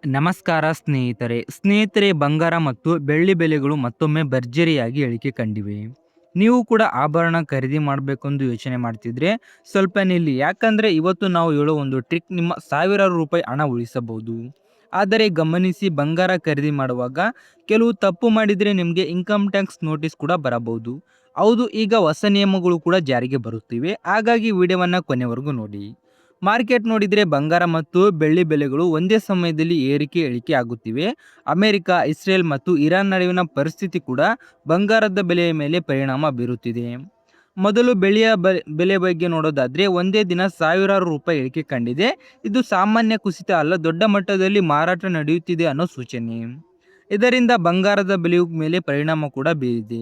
ನಮಸ್ಕಾರ ಸ್ನೇಹಿತರೆ ಬಂಗಾರ ಮತ್ತು ಬೆಳ್ಳಿ ಬೆಲೆಗಳು ಮತ್ತೊಮ್ಮೆ ಭರ್ಜರಿಯಾಗಿ ಇಳಿಕೆ ಕಂಡಿವೆ. ನೀವು ಕೂಡ ಆಭರಣ ಖರೀದಿ ಮಾಡಬೇಕೆಂದು ಯೋಚನೆ ಮಾಡ್ತಿದ್ರೆ ಸ್ವಲ್ಪ ನಿಲ್ಲಿ, ಯಾಕಂದ್ರೆ ಇವತ್ತು ನಾವು ಹೇಳೋ ಒಂದು ಟ್ರಿಕ್ ನಿಮ್ಮ ಸಾವಿರಾರು ರೂಪಾಯಿ ಹಣ ಉಳಿಸಬಹುದು. ಆದರೆ ಗಮನಿಸಿ, ಬಂಗಾರ ಖರೀದಿ ಮಾಡುವಾಗ ಕೆಲವು ತಪ್ಪು ಮಾಡಿದ್ರೆ ನಿಮಗೆ ಇನ್ಕಮ್ ಟ್ಯಾಕ್ಸ್ ನೋಟಿಸ್ ಕೂಡ ಬರಬಹುದು. ಹೌದು, ಈಗ ಹೊಸ ನಿಯಮಗಳು ಕೂಡ ಜಾರಿಗೆ ಬರುತ್ತಿವೆ. ಹಾಗಾಗಿ ವಿಡಿಯೋವನ್ನ ಕೊನೆವರೆಗೂ ನೋಡಿ. ಮಾರ್ಕೆಟ್ ನೋಡಿದರೆ ಬಂಗಾರ ಮತ್ತು ಬೆಳ್ಳಿ ಬೆಲೆಗಳು ಒಂದೇ ಸಮಯದಲ್ಲಿ ಏರಿಕೆ ಇಳಿಕೆ ಆಗುತ್ತಿವೆ. ಅಮೆರಿಕ, ಇಸ್ರೇಲ್ ಮತ್ತು ಇರಾನ್ ನಡುವಿನ ಪರಿಸ್ಥಿತಿ ಕೂಡ ಬಂಗಾರದ ಬೆಲೆಯ ಮೇಲೆ ಪರಿಣಾಮ ಬೀರುತ್ತಿದೆ. ಮೊದಲು ಬೆಳ್ಳಿಯ ಬೆಲೆ ಬಗ್ಗೆ ನೋಡೋದಾದ್ರೆ, ಒಂದೇ ದಿನ ಸಾವಿರಾರು ರೂಪಾಯಿ ಇಳಿಕೆ ಕಂಡಿದೆ. ಇದು ಸಾಮಾನ್ಯ ಕುಸಿತ ಅಲ್ಲ, ದೊಡ್ಡ ಮಟ್ಟದಲ್ಲಿ ಮಾರಾಟ ನಡೆಯುತ್ತಿದೆ ಅನ್ನೋ ಸೂಚನೆ. ಇದರಿಂದ ಬಂಗಾರದ ಬೆಲೆಯ ಮೇಲೆ ಪರಿಣಾಮ ಕೂಡ ಬೀರಿದೆ.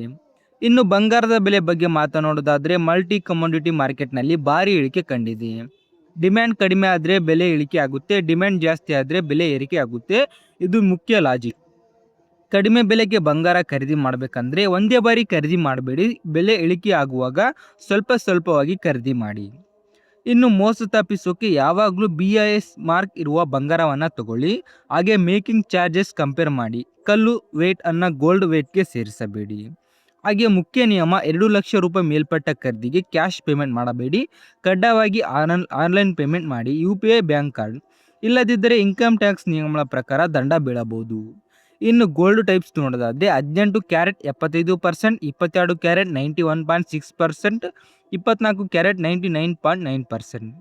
ಇನ್ನು ಬಂಗಾರದ ಬೆಲೆ ಬಗ್ಗೆ ಮಾತನಾಡೋದಾದ್ರೆ, ಮಲ್ಟಿ ಕಮೋಡಿಟಿ ಮಾರ್ಕೆಟ್ನಲ್ಲಿ ಭಾರಿ ಇಳಿಕೆ ಕಂಡಿದೆ. ಡಿಮ್ಯಾಂಡ್ ಕಡಿಮೆ ಆದರೆ ಬೆಲೆ ಇಳಿಕೆ ಆಗುತ್ತೆ, ಡಿಮ್ಯಾಂಡ್ ಜಾಸ್ತಿ ಆದರೆ ಬೆಲೆ ಏರಿಕೆ ಆಗುತ್ತೆ. ಇದು ಮುಖ್ಯ ಲಾಜಿಕ್. ಕಡಿಮೆ ಬೆಲೆಗೆ ಬಂಗಾರ ಖರೀದಿ ಮಾಡಬೇಕಂದ್ರೆ ಒಂದೇ ಬಾರಿ ಖರೀದಿ ಮಾಡಬೇಡಿ. ಬೆಲೆ ಇಳಿಕೆ ಆಗುವಾಗ ಸ್ವಲ್ಪ ಸ್ವಲ್ಪವಾಗಿ ಖರೀದಿ ಮಾಡಿ. ಇನ್ನು ಮೋಸ ತಪ್ಪಿಸೋಕೆ ಯಾವಾಗಲೂ BIS ಮಾರ್ಕ್ ಇರುವ ಬಂಗಾರವನ್ನು ತಗೊಳ್ಳಿ. ಹಾಗೆ ಮೇಕಿಂಗ್ ಚಾರ್ಜಸ್ ಕಂಪೇರ್ ಮಾಡಿ. ಕಲ್ಲು ವೇಟ್ ಅನ್ನ ಗೋಲ್ಡ್ ವೇಟ್ಗೆ ಸೇರಿಸಬೇಡಿ. ಹಾಗೆ ಮುಖ್ಯ ನಿಯಮ, 2 ಲಕ್ಷ ರೂಪಾಯಿ ಮೇಲ್ಪಟ್ಟ ಖರೀದಿಗೆ ಕ್ಯಾಶ್ ಪೇಮೆಂಟ್ ಮಾಡಬೇಡಿ. ಕಡ್ಡಾಯವಾಗಿ ಆನ್ಲೈನ್ ಪೇಮೆಂಟ್ ಮಾಡಿ. UPI ಬ್ಯಾಂಕ್ ಕಾರ್ಡ್ ಇಲ್ಲದಿದ್ದರೆ ಇನ್ಕಮ್ ಟ್ಯಾಕ್ಸ್ ನಿಯಮಗಳ ಪ್ರಕಾರ ದಂಡ ಬೀಳಬಹುದು. ಇನ್ನು ಗೋಲ್ಡ್ ಟೈಪ್ಸ್ ನೋಡೋದಾದ್ರೆ, 18 ಕ್ಯಾರೆಟ್ 75%, 22 ಕ್ಯಾರೆಟ್ 91.6%, 24 ಕ್ಯಾರೆಟ್ 99.9%.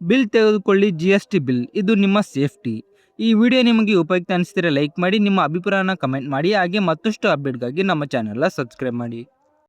ಬಿಲ್ ತೆಗೆದುಕೊಳ್ಳಿ, GST ಬಿಲ್, ಇದು ನಿಮ್ಮ ಸೇಫ್ಟಿ. ಈ ವಿಡಿಯೋ ನಿಮಗೆ ಉಪಯುಕ್ತ ಅನಿಸಿದರೆ ಲೈಕ್ ಮಾಡಿ, ನಿಮ್ಮ ಅಭಿಪ್ರಾಯನ ಕಮೆಂಟ್ ಮಾಡಿ. ಹಾಗೆ ಮತ್ತಷ್ಟು ಅಪ್ಡೇಟ್ಗಾಗಿ ನಮ್ಮ ಚಾನೆಲ್ನ ಸಬ್ಸ್ಕ್ರೈಬ್ ಮಾಡಿ.